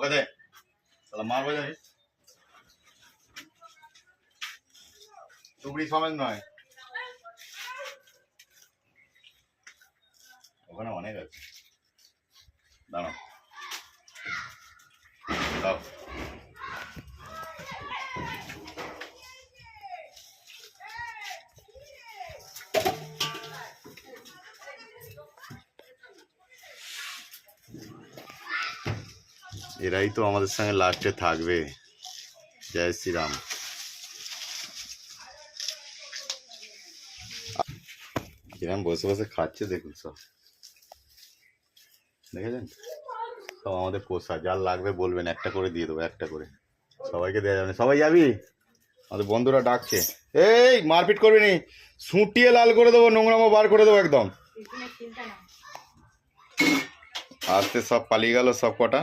ওকে দে তাহলে মারবো জানিস চুবড়ি সমেত নয় ওখানে অনেক আছে দাঁড়াও দাও এরাই তো আমাদের সঙ্গে লাস্টে থাকবে জয় শ্রীরাম কিরম বসে বসে খাচ্ছে দেখুন সব দেখেছেন সব আমাদের পোষা যার লাগবে বলবেন একটা করে দিয়ে দেবো একটা করে সবাইকে দেওয়া যাবে না সবাই যাবি আমাদের বন্ধুরা ডাকছে এই মারপিট করবি নি ছুটিয়ে লাল করে দেবো নোংরামো বার করে দেবো একদম আজকে সব পালিয়ে গেল সব কটা